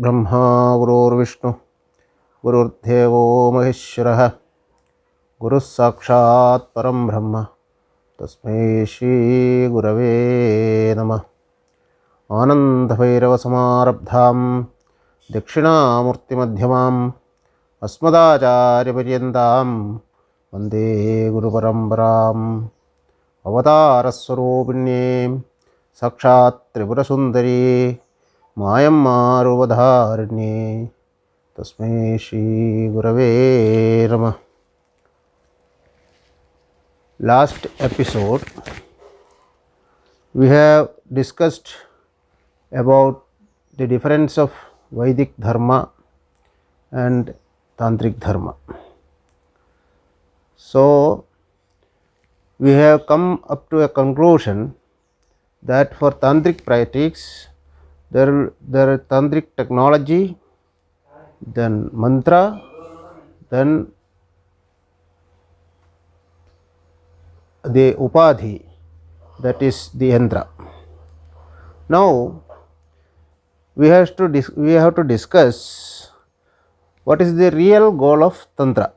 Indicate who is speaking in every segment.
Speaker 1: गुरुर्ब्रह्मा गुरुर्विष्णु गुरुर्देवो महेश्वरः गुरुः साक्षात् परं ब्रह्म तस्मै श्री गुरवे नमः। आनन्दभैरवसमारब्धां दक्षिणामूर्तिमध्यमाम् अस्मदाचार्यपर्यन्तां वन्दे गुरुपरम्पराम्। अवतारस्वरूपिण्ये साक्षात् त्रिपुरसुन्दरी मायम्मारूपधारिण्ये तस्मै श्री गुरवे नमः। Last episode we have discussed about the difference of Vedic dharma and Tantric dharma. So we have come up to a conclusion that for Tantric practice there is Tantric technology, then mantra, then the upadhi, that is the yantra. Now we have to discuss what is the real goal of tantra,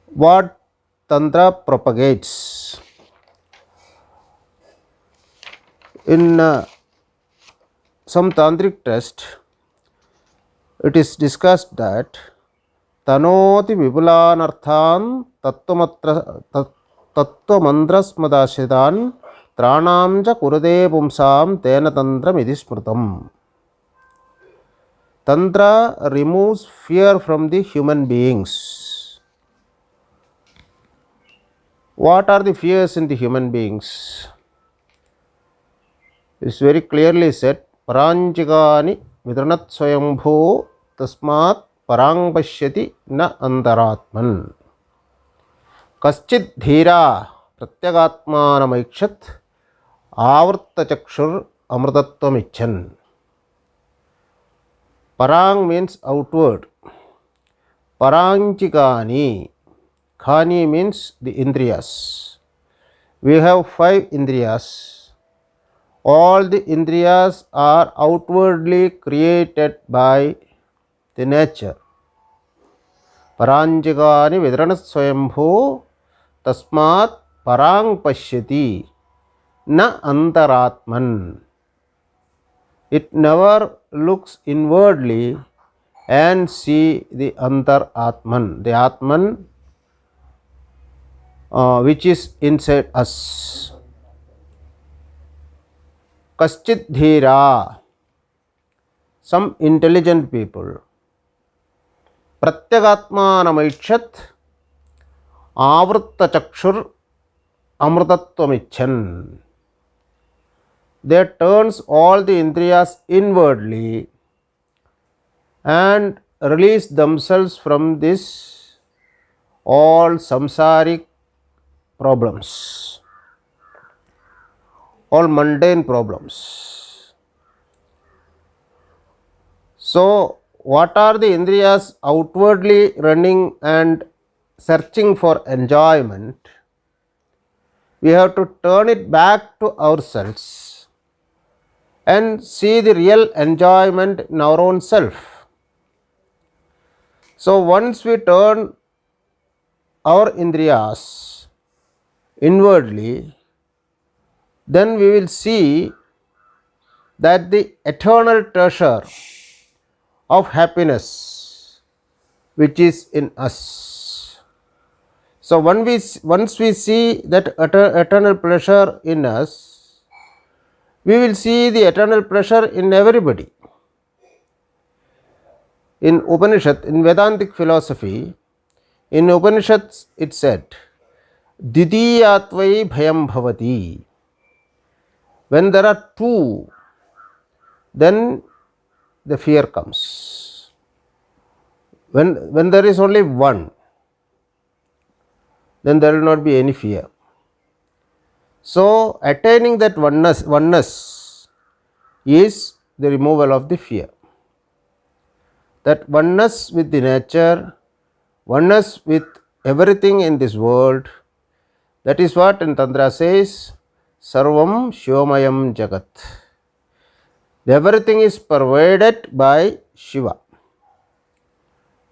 Speaker 1: what tantra propagates. In some tantric text it is discussed that tanoti vipulanarthan tattvamantrasmadashidan tranam ja kurade pumsam tena tantram iti smrutam. Tantra removes fear from the human beings. What are the fears in the human beings? It is very clearly said, paranchikani vidranat swayambho tasmat parang pashyati na antaratman kaschid dhira pratyagatmanamaikshat avarta chakshur amrtatvam icchan. Parang means outward, paranchikani, khani means the indriyas. We have 5 indriyas. All the indriyas are outwardly created by the nature. Paranchikani vidranat swayambho tasmat parang pashyati na antaratman. It never looks inwardly and see the antaratman, the atman which is inside us. Kaschit dhira, some intelligent people. Pratyagatmanamaikshat avritta chakshur amrtatvam. They turns all the indriyas inwardly and release themselves from this all samsaric problems, all mundane problems. So what are the indriyas outwardly running and searching for enjoyment? We have to turn it back to ourselves and see the real enjoyment in our own self. So once we turn our indriyas inwardly, then we will see that the eternal treasure of happiness which is in us. So once we see that eternal pleasure in us, we will see the eternal pleasure in everybody. In Upanishad, in Vedantic philosophy, in Upanishads it said, Didhiyatvai bhayam bhavati. When there are two, then the fear comes. When there is only one, then there will not be any fear. So attaining that oneness is the removal of the fear. That oneness with the nature, oneness with everything in this world, that is what in Tantra says, Sarvam Shyomayam Jagat. Everything is provided by Shiva.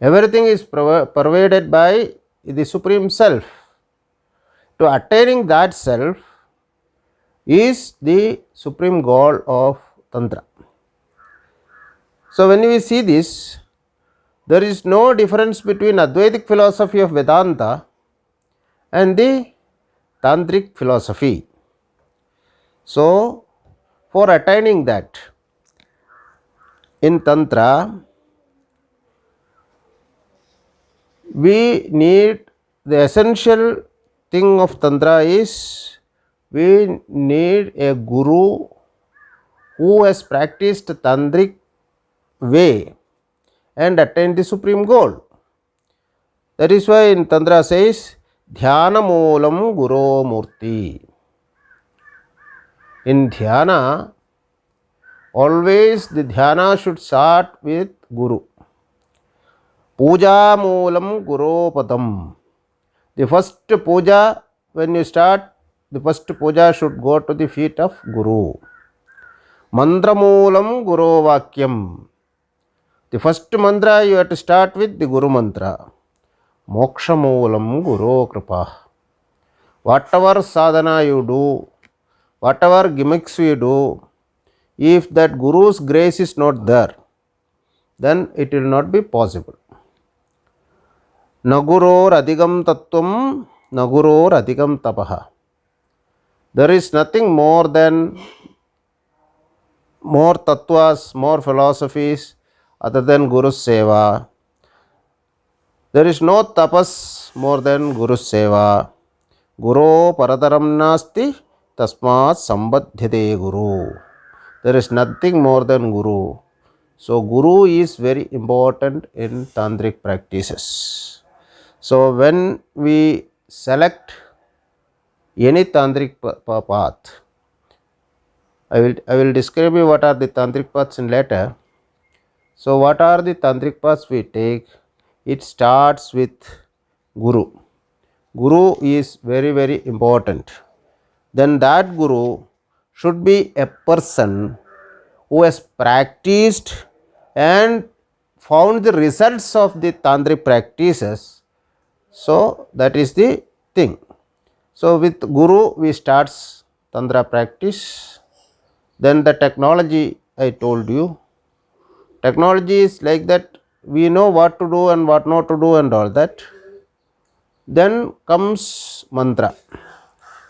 Speaker 1: Everything is pervaded by the Supreme Self. To attaining that Self is the supreme goal of Tantra. So when we see this, there is no difference between Advaitic philosophy of Vedanta and the Tantric philosophy. So for attaining that, in Tantra, we need the essential thing of Tantra is we need a guru who has practiced Tantric way and attained the supreme goal. That is why in Tantra says, Dhyana Moolam Guru Murti. In Dhyana, always the Dhyana should start with Guru. Puja Moolam Guru Padam. The first puja, when you start, the first puja should go to the feet of Guru. Mantra Moolam Guru Vakyam. The first mantra you have to start with the Guru mantra. Moksha Moolam Guru Kripa. Whatever sadhana you do, whatever gimmicks you do, if that Guru's grace is not there, then it will not be possible. Naguror adhigam tattvam, naguror adhigam tapaha. There is nothing more than more tattvas, more philosophies other than Guru's seva. There is no tapas more than Guru's seva. Guru paradaram nasti tasmat sambadhyate Guru. There is nothing more than Guru. So Guru is very important in Tantric practices. So when we select any Tantric path, I will describe you what are the Tantric paths in later. So what are the Tantric paths we take? It starts with Guru. Guru is very, very important. Then that Guru should be a person who has practiced and found the results of the Tantric practices. So that is the thing. So with Guru we start Tantra practice. Then the technology I told you. Technology is like that, we know what to do and what not to do and all that. Then comes mantra.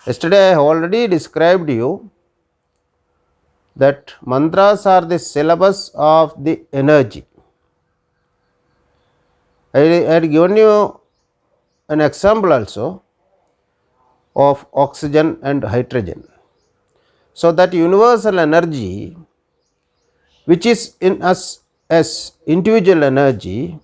Speaker 1: Yesterday I have already described you that mantras are the syllabus of the energy. I had given you an example also of oxygen and hydrogen. So that universal energy which is in us as individual energy,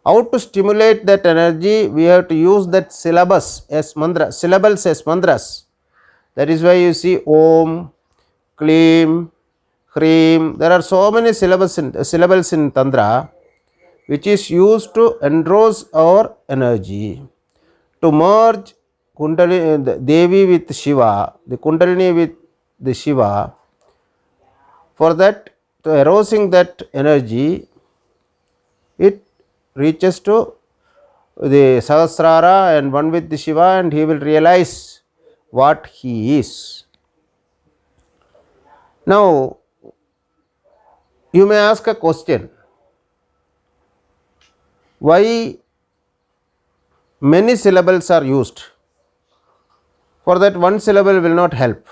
Speaker 1: how to stimulate that energy, we have to use that syllabus as mantra, syllables as mantras. That is why you see Om, Klim, Hrim. There are so many syllables in Tantra which is used to engross our energy, to merge Kundalini, the Devi with Shiva, the Kundalini with the Shiva. For that, to arousing that energy, it reaches to the Sahasrara and one with the Shiva, and he will realize what he is. Now, you may ask a question. Why many syllables are used? For that one syllable will not help.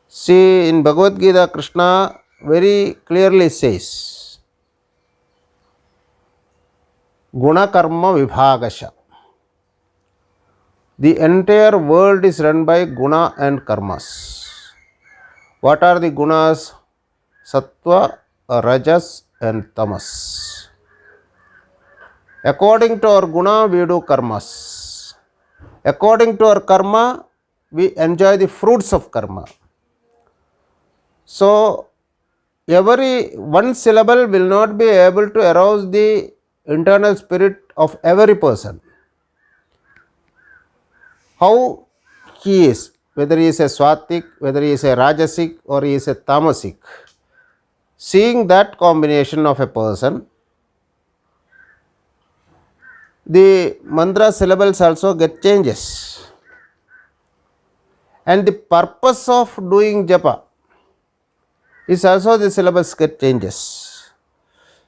Speaker 1: See, in Bhagavad Gita, Krishna very clearly says, Guna Karma Vibhagasha. The entire world is run by Guna and Karmas. What are the Gunas? Sattva, Rajas and Tamas. According to our Guna, we do Karmas. According to our Karma, we enjoy the fruits of Karma. So, every one syllable will not be able to arouse the internal spirit of every person. How he is. whether he is a Swatik, whether he is a Rajasic or he is a Tamasic, seeing that combination of a person, the mantra syllables also get changes. And the purpose of doing japa is also the syllables get changes.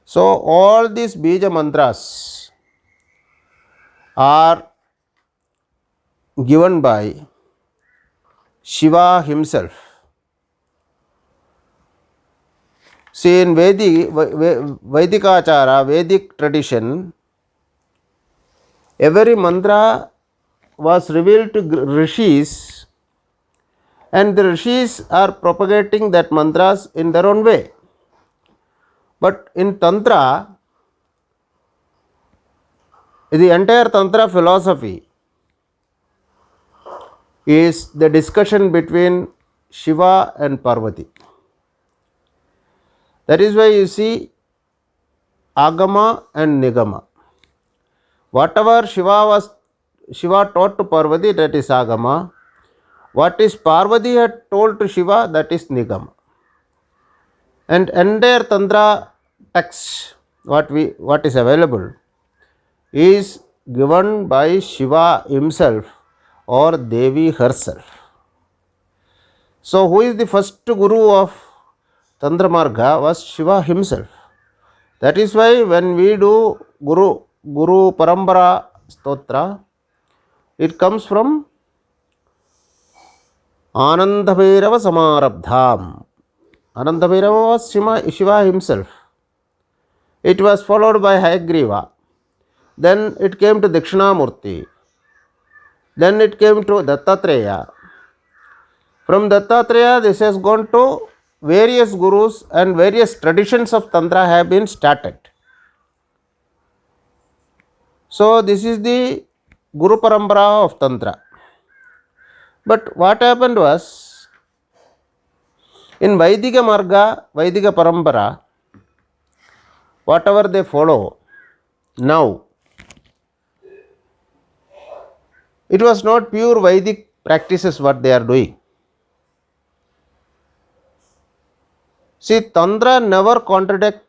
Speaker 1: So all these bija mantras are given by Shiva himself. See, in Vedikachara, Vedic tradition, every mantra was revealed to rishis, and the rishis are propagating that mantras in their own way. But in Tantra, the entire Tantra philosophy is the discussion between Shiva and Parvati. That is why you see Agama and Nigama. Whatever Shiva taught to Parvati, that is Agama. What is Parvati had told to Shiva, that is Nigama. And entire Tantra text, what is available, is given by Shiva himself or Devi herself. So who is the first guru of Tantra Marga was Shiva himself. That is why when we do Guru Parambara Stotra, it comes from Ananda Bhairava Samarabdham. Ananda Bhairava was Shiva himself. It was followed by Hayagriva. Then it came to Dakshinamurti. Then it came to Dattatreya. From Dattatreya, this has gone to various gurus, and various traditions of Tantra have been started. So this is the Guru Parambara of Tantra. But what happened was, in Vaidika Marga, Vaidika Parambara, whatever they follow now, it was not pure Vedic practices what they are doing. See, Tantra never contradict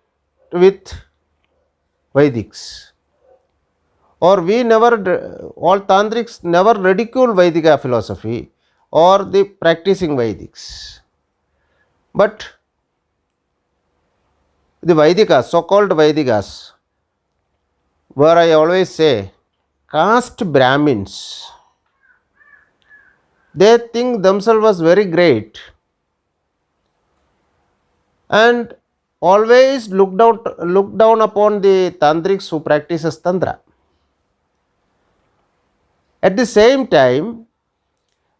Speaker 1: with Vedics. Or all Tantrics never ridicule Vedika philosophy or the practicing Vedics. But the Vedikas, so-called Vedikas, where I always say, caste Brahmins, they think themselves as very great and always look down upon the Tantrics who practices Tantra. At the same time,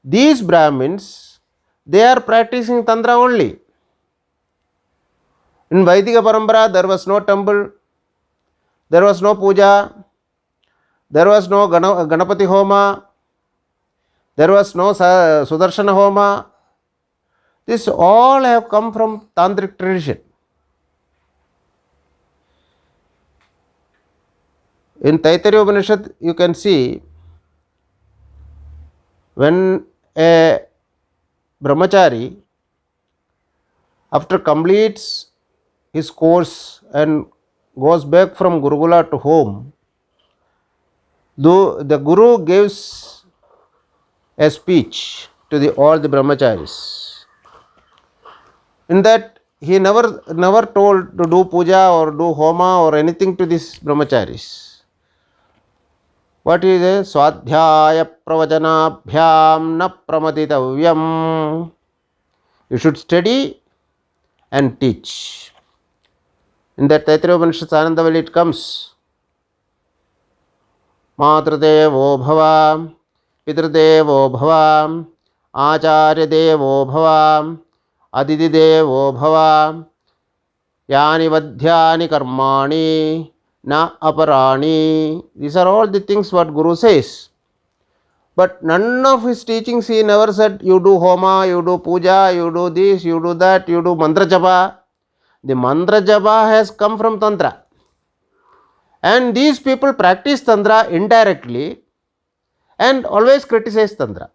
Speaker 1: these Brahmins, they are practicing Tantra only. In Vaidika Parambara, there was no temple, there was no puja, there was no Ganapati Homa, there was no Sudarshana Homa. This all have come from Tantric tradition. In Taittiriya Upanishad, you can see, when a brahmachari, after completes his course and goes back from Gurukula to home, the Guru gives a speech to all the brahmacharis. In that, he never told to do puja or do homa or anything to these brahmacharis. What is it? Swadhyaya pravajanabhyam na pramaditavyam. You should study and teach. In that Taittiriya Upanishad Anandavali it comes. Matradevo bhava, Pitradevo bhava, Acharya devo bhava, Aditi devo bhava, Yani vadhyani karmani, na aparani. These are all the things what Guru says. But none of his teachings he never said, you do homa, you do puja, you do this, you do that, you do mantra japa. The mantra japa has come from Tantra. And these people practice Tantra indirectly and always criticize Tantra.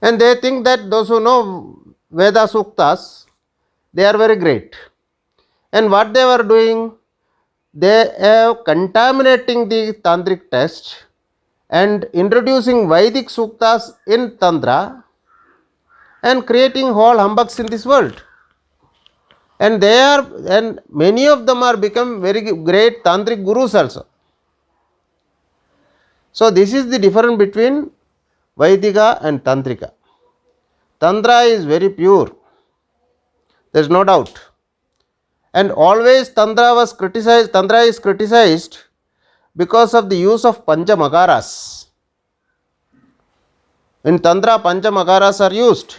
Speaker 1: And they think that those who know Veda Suktas, they are very great. And what they were doing, they are contaminating the Tantric text and introducing Vedic Suktas in Tantra and creating whole humbugs in this world. And many of them are become very great Tantric gurus also. So this is the difference between Vaidika and Tantrika. Tantra is very pure, there is no doubt. And always Tantra is criticized because of the use of Panchamakaras. In Tantra, Panchamakaras are used.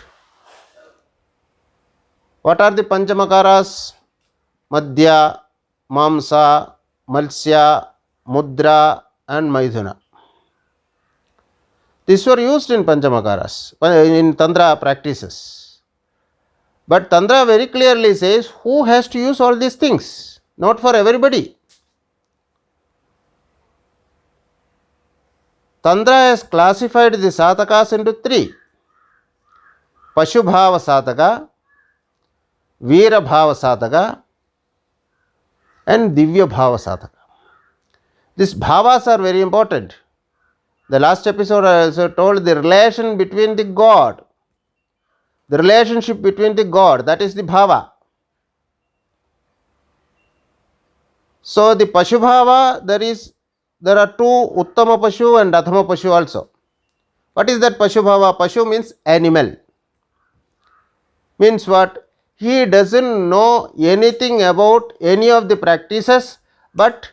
Speaker 1: What are the Panchamakaras? Madhya, Mamsa, Malsya, Mudra and Maithuna. These were used in Panchamakaras, in Tantra practices. But Tantra very clearly says who has to use all these things, not for everybody. Tantra has classified the sadhakas into three: Pashubhava sadhaka, Veera bhava sadhaka and Divya bhava sadhaka. These bhavas are very important. The last episode I also told the relation between the God, the relationship between the God, that is the bhava. So the Pashubhava, there are two Uttama Pashu and Adhama Pashu also. What is that Pashubhava? Pashu means animal. Means what? He doesn't know anything about any of the practices, but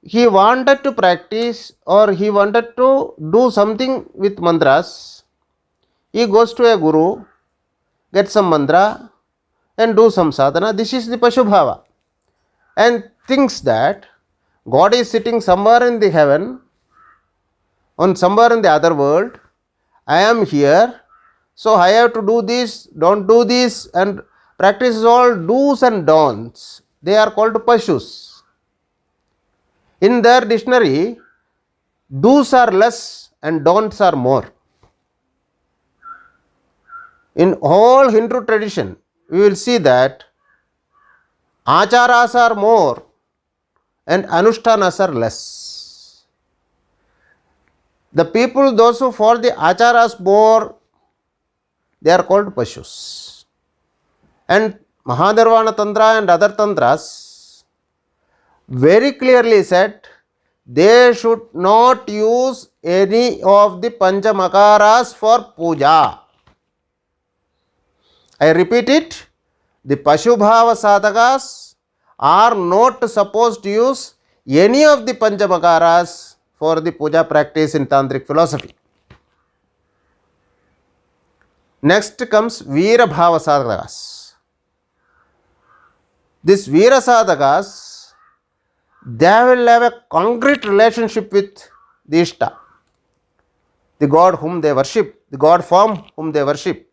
Speaker 1: he wanted to practice or he wanted to do something with mantras. He goes to a guru, gets some mantra and do some sadhana. This is the Pashubhava. And thinks that God is sitting somewhere in the heaven, on somewhere in the other world. I am here, so I have to do this, don't do this, and practice all do's and don'ts. They are called Pashus. In their dictionary, do's are less and don'ts are more. In all Hindu tradition, we will see that acharas are more and anushtanas are less. The people, those who follow the acharas more, they are called Pashus. And Mahanirvana Tantra and other Tantras very clearly said they should not use any of the Panchamakaras for puja. I repeat it, the Pashubhava sadhakas are not supposed to use any of the Panchamakaras for the puja practice in Tantric philosophy. Next comes Veera bhava sadhakas. These Veera sadhakas, they will have a concrete relationship with the Ishta, the God whom they worship, the God form whom they worship.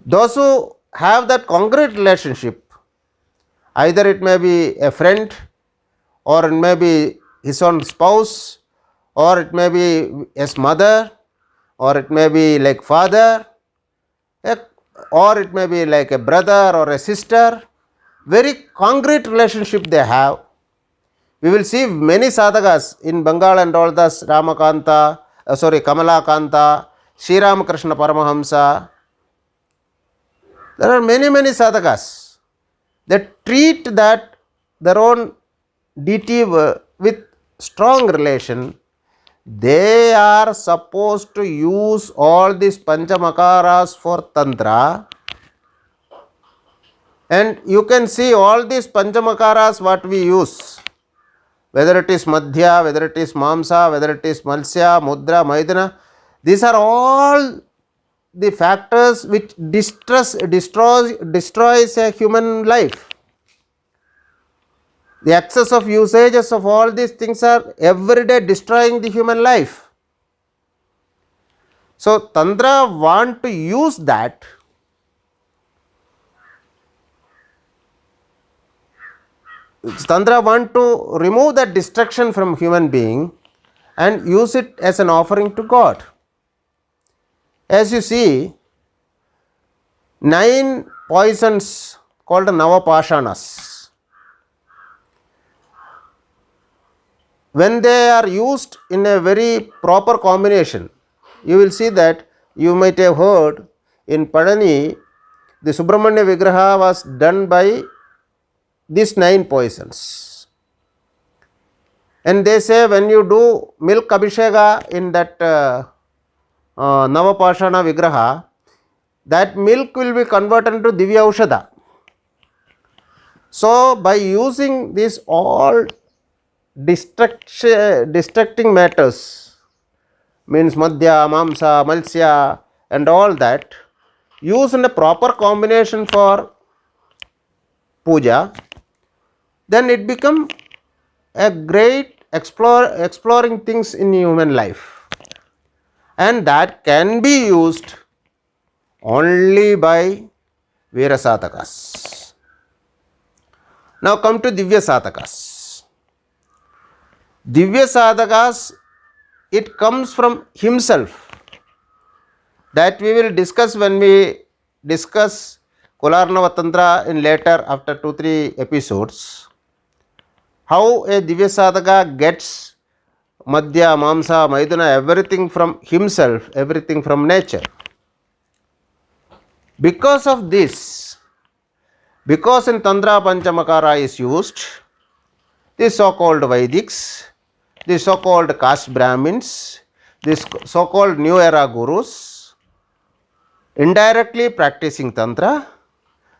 Speaker 1: Those who have that concrete relationship, either it may be a friend, or it may be his own spouse, or it may be his mother, or it may be like father, or it may be like a brother or a sister. Very concrete relationship they have. We will see many sadhakas in Bengal and all this, Kamalakanta, Sri Ramakrishna Paramahamsa. There are many sadhakas that treat that their own deity with strong relation. They are supposed to use all these Panchamakaras for Tantra. And you can see all these Panchamakaras what we use, whether it is Madhya, whether it is Mamsa, whether it is Malsya, Mudra, Maithuna. These are all the factors which destroys a human life. The excess of usages of all these things are every day destroying the human life. So Tantra want to use that Tantra want to remove that destruction from human being and use it as an offering to God. As you see, 9 poisons called Navapashanas, when they are used in a very proper combination, you will see that you might have heard in Padani, the Subramanya Vigraha was done by these 9 poisons. And they say when you do milk abhisheka in that Navapashana Vigraha, that milk will be converted into Divya Aushadha. So, by using these all distracting matters, means Madhya, Mamsa, Malsya and all that, used in a proper combination for puja, then it become a great exploring things in human life, and that can be used only by Veera Sadhakas. Now come to Divya Sadhakas. Divya Sadhakas, it comes from himself. That we will discuss when we discuss Kolarnava Tantra in later after 2-3 episodes. How a Divya Sadhaka gets Madhya, Mamsa, Maiduna, everything from himself, everything from nature. Because of this, because in Tantra Panchamakara is used, the so-called Vedics, the so-called caste Brahmins, the so-called New Era Gurus, indirectly practicing Tantra,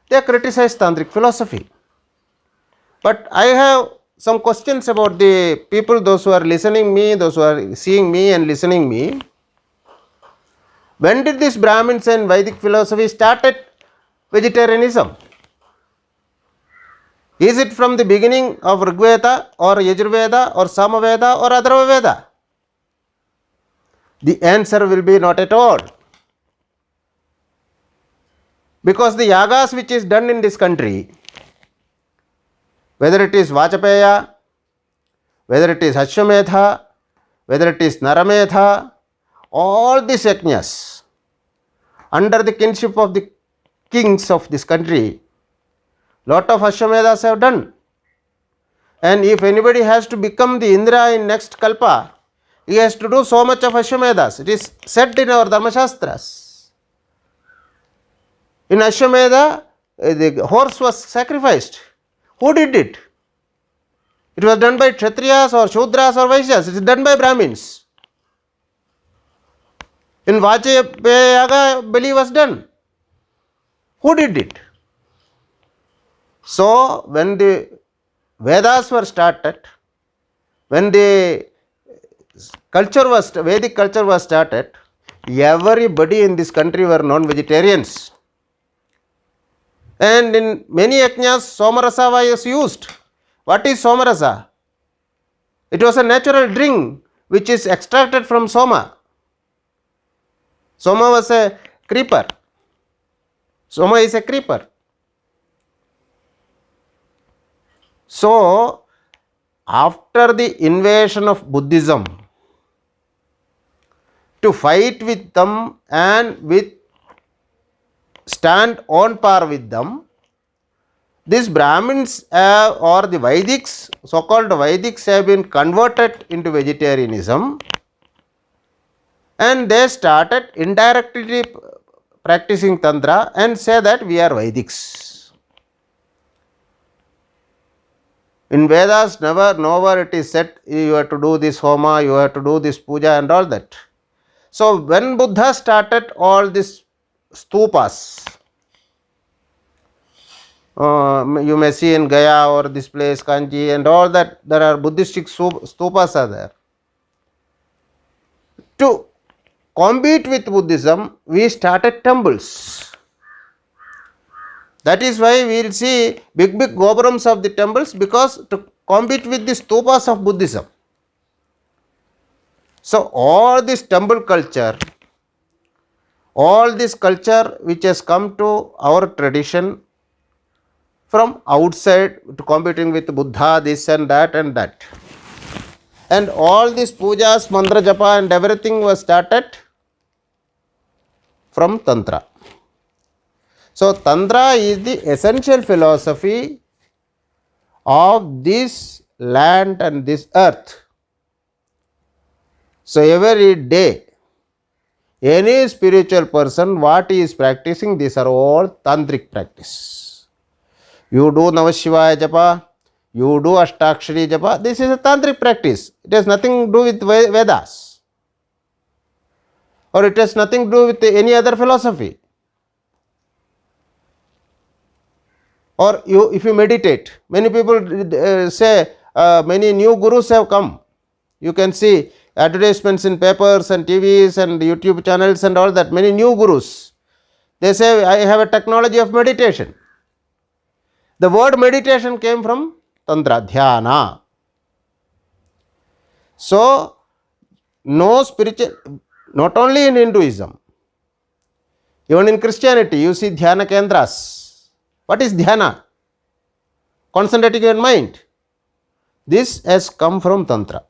Speaker 1: they criticize Tantric philosophy. But I have some questions about the people, those who are listening me, those who are seeing me and listening me. When did this Brahmins and Vedic philosophy started vegetarianism? Is it from the beginning of Rigveda or Yajurveda or Samaveda or Atharvaveda? The answer will be not at all. Because the yagas which is done in this country, whether it is Vachapeya, whether it is Ashwamedha, whether it is Narametha, all these yajnas under the kinship of the kings of this country, lot of Ashwamedhas have done. And if anybody has to become the Indra in next Kalpa, he has to do so much of Ashwamedhas. It is said in our Dharmashastras. In Ashwamedha, the horse was sacrificed. Who did it? It was done by Kshatriyas or Shudras or Vaishyas. It is done by Brahmins. In Vachapeya Yaga, bali was done. Who did it? So, when the Vedas were started, when the Vedic culture was started, everybody in this country were non-vegetarians. And in many yajnas, Somarasa was used. What is Somarasa? It was a natural drink which is extracted from Soma. Soma was a creeper. Soma is a creeper. So, after the invasion of Buddhism, to fight with them and stand on par with them, these Brahmins or the Vedics, so-called Vedics, have been converted into vegetarianism, and they started indirectly practicing Tantra and say that we are Vedics. In Vedas, nowhere it is said you have to do this Homa, you have to do this Puja and all that. So, when Buddha started all these stupas, you may see in Gaya or this place, Kanchi and all that, there are Buddhistic stupas are there. To compete with Buddhism, we started temples. That is why we will see big gopurams of the temples, because to compete with the stupas of Buddhism. So, all this temple culture, all this culture which has come to our tradition from outside to competing with Buddha, this and that and that. And all these pujas, mantra japa and everything was started from Tantra. So, Tantra is the essential philosophy of this land and this earth. So, every day, any spiritual person, what he is practicing, these are all tantric practice. You do Navashivaya japa, you do Ashtakshari japa, this is a tantric practice. It has nothing to do with Vedas, or it has nothing to do with any other philosophy. Or if you meditate, many people say many new gurus have come. You can see advertisements in papers and TVs and YouTube channels and all that. Many new gurus, they say, I have a technology of meditation. The word meditation came from Tantra, Dhyana. So, no spiritual, not only in Hinduism, even in Christianity, you see Dhyana Kendras. What is Dhyana? Concentrating your mind. This has come from Tantra.